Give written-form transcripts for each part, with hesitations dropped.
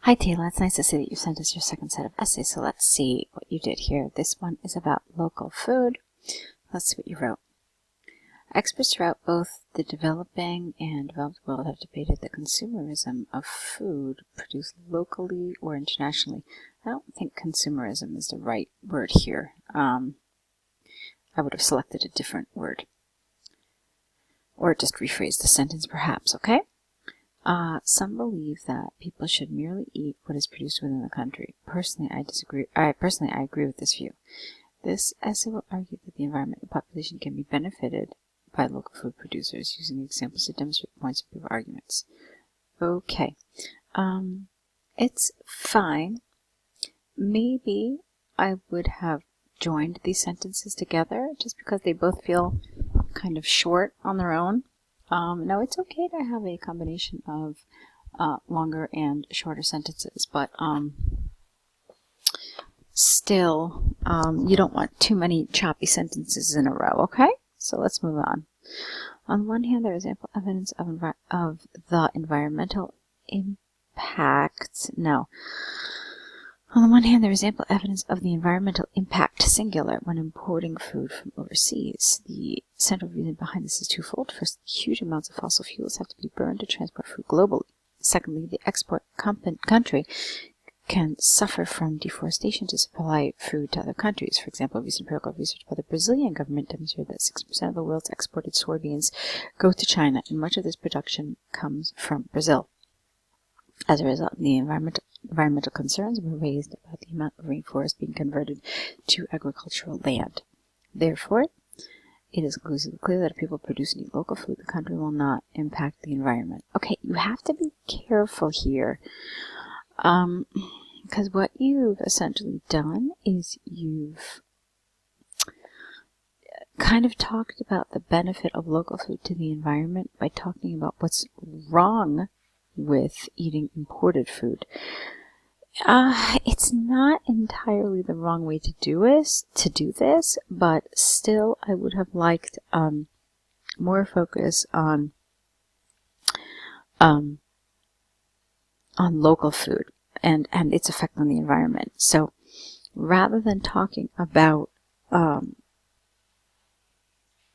Hi Tayla, it's nice to see that you sent us your second set of essays, so let's see what you did here. This one is about local food. Let's see what you wrote. Experts throughout both the developing and developed world have debated the consumerism of food produced locally or internationally. I don't think consumerism is the right word here. I would have selected a different word. Or just rephrase the sentence perhaps, okay? Some believe that people should merely eat what is produced within the country. Personally, I disagree. I agree with this view. This essay will argue that the environment and population can be benefited by local food producers, using examples to demonstrate points and prove arguments. Okay. It's fine. Maybe I would have joined these sentences together just because they both feel kind of short on their own. No, it's okay to have a combination of longer and shorter sentences, but still, you don't want too many choppy sentences in a row, okay? So let's move on. On the one hand, there is ample evidence of the environmental impact. No. On the one hand, there is ample evidence of the environmental impact, singular, when importing food from overseas. The central reason behind this is twofold. First, huge amounts of fossil fuels have to be burned to transport food globally. Secondly, the export country can suffer from deforestation to supply food to other countries. For example, recent empirical research by the Brazilian government demonstrated that 60% of the world's exported soybeans go to China, and much of this production comes from Brazil. As a result, the environmental concerns were raised about the amount of rainforest being converted to agricultural land. Therefore, it is conclusively clear that if people produce and eat local food, the country will not impact the environment. Okay, you have to be careful here, because what you've essentially done is you've kind of talked about the benefit of local food to the environment by talking about what's wrong with eating imported food. It's not entirely the wrong way to do this, but still I would have liked more focus on local food and its effect on the environment. So rather than talking about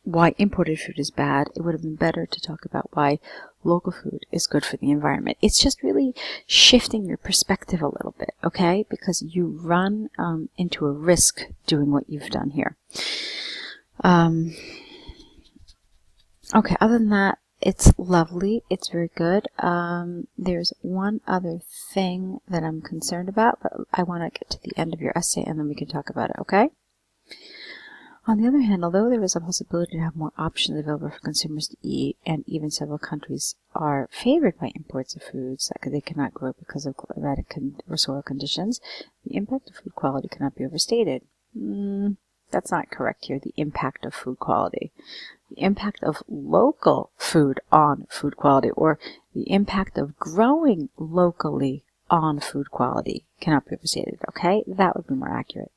why imported food is bad, it would have been better to talk about why local food is good for the environment. It's just really shifting your perspective a little bit, okay? Because you run into a risk doing what you've done here. Okay, other than that, it's lovely. It's very good. There's one other thing that I'm concerned about, but I want to get to the end of your essay and then we can talk about it, okay? On the other hand, although there is a possibility to have more options available for consumers to eat, and even several countries are favored by imports of foods that they cannot grow because of climatic or soil conditions, the impact of food quality cannot be overstated. That's not correct here, the impact of food quality. The impact of local food on food quality, or the impact of growing locally on food quality, cannot be overstated, okay? That would be more accurate.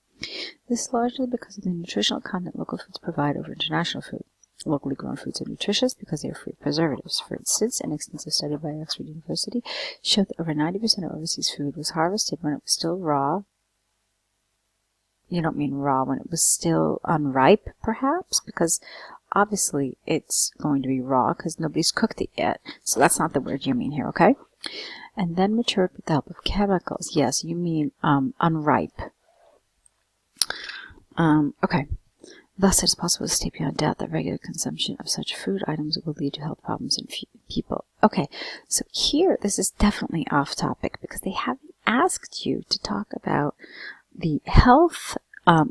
This is largely because of the nutritional content local foods provide over international food. Locally grown foods are nutritious because they are free of preservatives. For instance, an extensive study by Oxford University showed that over 90% of overseas food was harvested when it was still raw. You don't mean raw, when it was still unripe, perhaps? Because obviously it's going to be raw because nobody's cooked it yet. So that's not the word you mean here, okay? And then matured with the help of chemicals. Yes, you mean unripe. Okay. Thus, it is possible to state beyond doubt that regular consumption of such food items will lead to health problems in people. Okay, so here, this is definitely off topic because they haven't asked you to talk about the health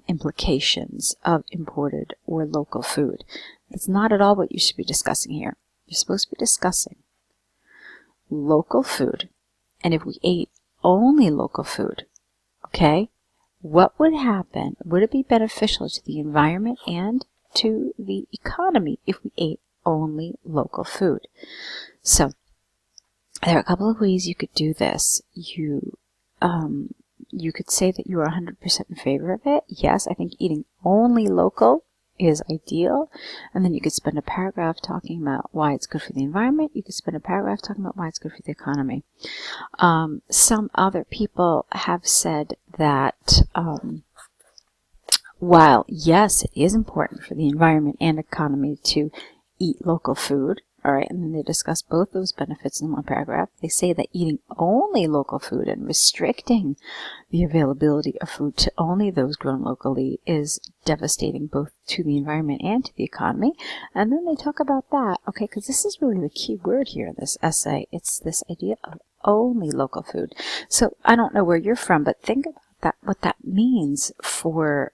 implications of imported or local food. That's not at all what you should be discussing here. You're supposed to be discussing local food, and if we ate only local food, okay, what would happen? Would it be beneficial to the environment and to the economy if we ate only local food? So, there are a couple of ways you could do this. You could say that you are 100% in favor of it. Yes, I think eating only local is ideal. And then you could spend a paragraph talking about why it's good for the environment. You could spend a paragraph talking about why it's good for the economy. Some other people have said that while, yes, it is important for the environment and economy to eat local food, all right, and then they discuss both those benefits in one paragraph. They say that eating only local food and restricting the availability of food to only those grown locally is devastating both to the environment and to the economy. And then they talk about that, okay, because this is really the key word here in this essay. It's this idea of only local food. So I don't know where you're from, but think about that, what that means for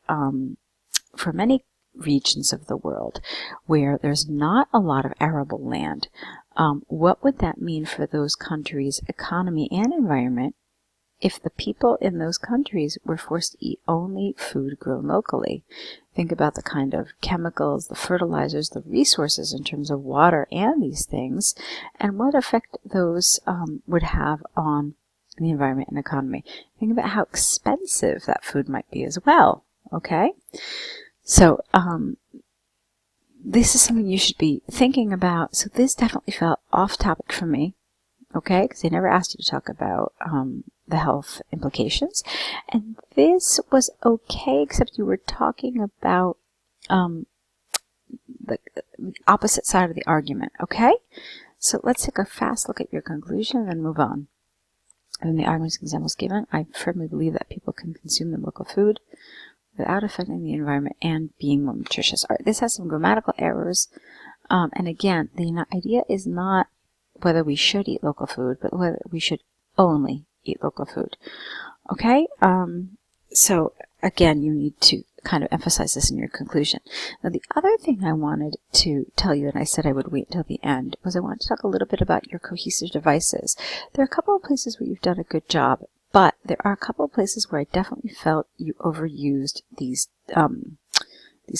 many regions of the world where there's not a lot of arable land. What would that mean for those countries' economy and environment if the people in those countries were forced to eat only food grown locally? Think about the kind of chemicals, the fertilizers, the resources in terms of water and these things, and what effect those would have on the environment and economy. Think about how expensive that food might be as well, okay? So, this is something you should be thinking about. So this definitely felt off topic for me, okay? Because they never asked you to talk about the health implications. And this was okay, except you were talking about the opposite side of the argument, okay? So let's take a fast look at your conclusion and then move on. And then the arguments and examples given. I firmly believe that people can consume the local food without affecting the environment and being more nutritious. All right, this has some grammatical errors. And again, the idea is not whether we should eat local food, but whether we should only eat local food. Okay? So again, you need to kind of emphasize this in your conclusion. Now, the other thing I wanted to tell you, and I said I would wait until the end, was I wanted to talk a little bit about your cohesive devices. There are a couple of places where you've done a good job, but there are a couple of places where I definitely felt you overused these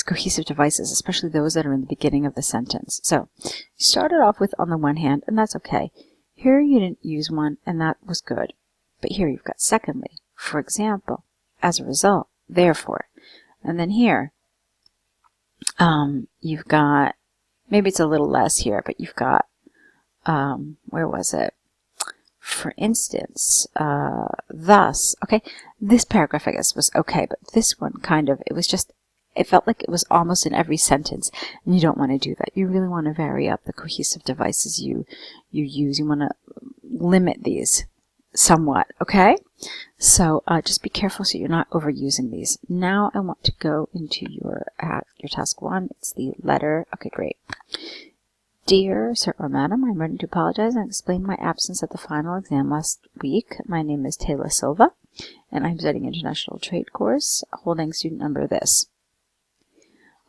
cohesive devices, especially those that are in the beginning of the sentence. So you started off with on the one hand, and that's okay. Here you didn't use one, and that was good. But here you've got secondly, for example, as a result, therefore. And then here, you've got, maybe it's a little less here, but you've got, where was it? For instance, thus, okay, this paragraph, I guess, was okay, but this one kind of, it felt like it was almost in every sentence, and you don't want to do that. You really want to vary up the cohesive devices you use. You want to limit these somewhat, okay? So just be careful so you're not overusing these. Now I want to go into your task one. It's the letter. Okay, great. Dear Sir or Madam, I'm ready to apologize and explain my absence at the final exam last week. My name is Tayla Silva, and I'm studying international trade course, holding student number this.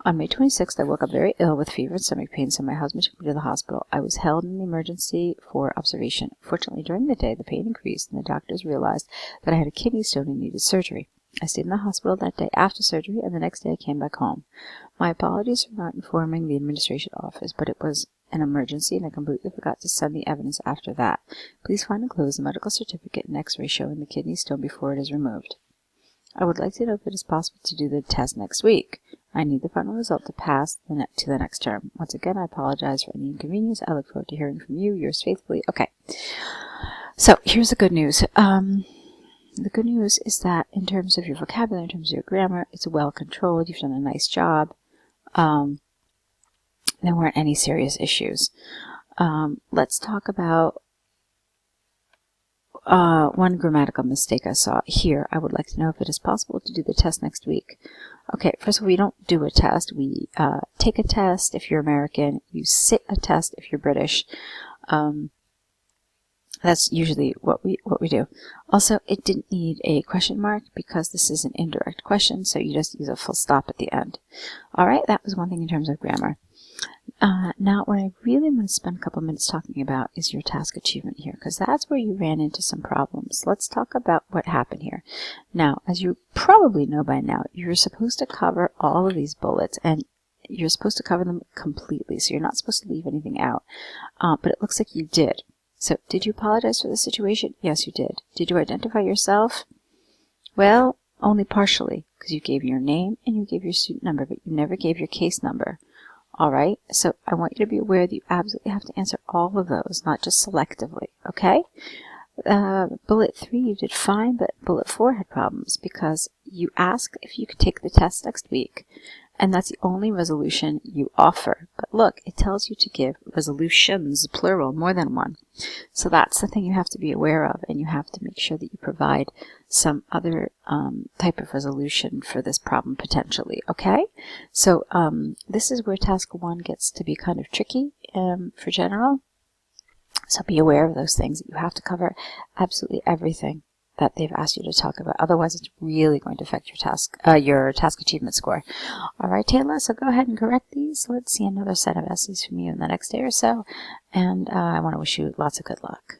On May 26th, I woke up very ill with fever and stomach pain, so my husband took me to the hospital. I was held in the emergency for observation. Fortunately, during the day, the pain increased, and the doctors realized that I had a kidney stone and needed surgery. I stayed in the hospital that day after surgery, and the next day I came back home. My apologies for not informing the administration office, but it was an emergency, and I completely forgot to send the evidence after that. Please find enclosed the medical certificate and x-ray showing the kidney stone before it is removed. I would like to know if it is possible to do the test next week. I need the final result to pass to the next term. Once again, I apologize for any inconvenience. I look forward to hearing from you. Yours faithfully. Okay. So here's the good news. The good news is that in terms of your vocabulary, in terms of your grammar, it's well controlled. You've done a nice job. There weren't any serious issues. Let's talk about one grammatical mistake I saw here. I would like to know if it is possible to do the test next week. Okay, first of all, we don't do a test. We take a test if you're American. You sit a test if you're British. That's usually what we do. Also, it didn't need a question mark because this is an indirect question, so you just use a full stop at the end. All right, that was one thing in terms of grammar. Now, what I really want to spend a couple minutes talking about is your task achievement here, because that's where you ran into some problems. Let's talk about what happened here. Now, as you probably know by now, you're supposed to cover all of these bullets, and you're supposed to cover them completely, so you're not supposed to leave anything out. But it looks like you did. So, did you apologize for the situation? Yes, you did. Did you identify yourself? Well, only partially, because you gave your name and you gave your student number, but you never gave your case number. All right, so I want you to be aware that you absolutely have to answer all of those, not just selectively, okay? Bullet 3, you did fine, but bullet 4 had problems because you asked if you could take the test next week, and that's the only resolution you offer. But look, it tells you to give resolutions, plural, more than one. So that's the thing you have to be aware of, and you have to make sure that you provide some other type of resolution for this problem potentially, okay? So this is where task 1 gets to be kind of tricky for general. So be aware of those things. You have to cover absolutely everything that they've asked you to talk about. Otherwise, it's really going to affect your task achievement score. All right, Tayla, so go ahead and correct these. Let's see another set of essays from you in the next day or so. And I want to wish you lots of good luck.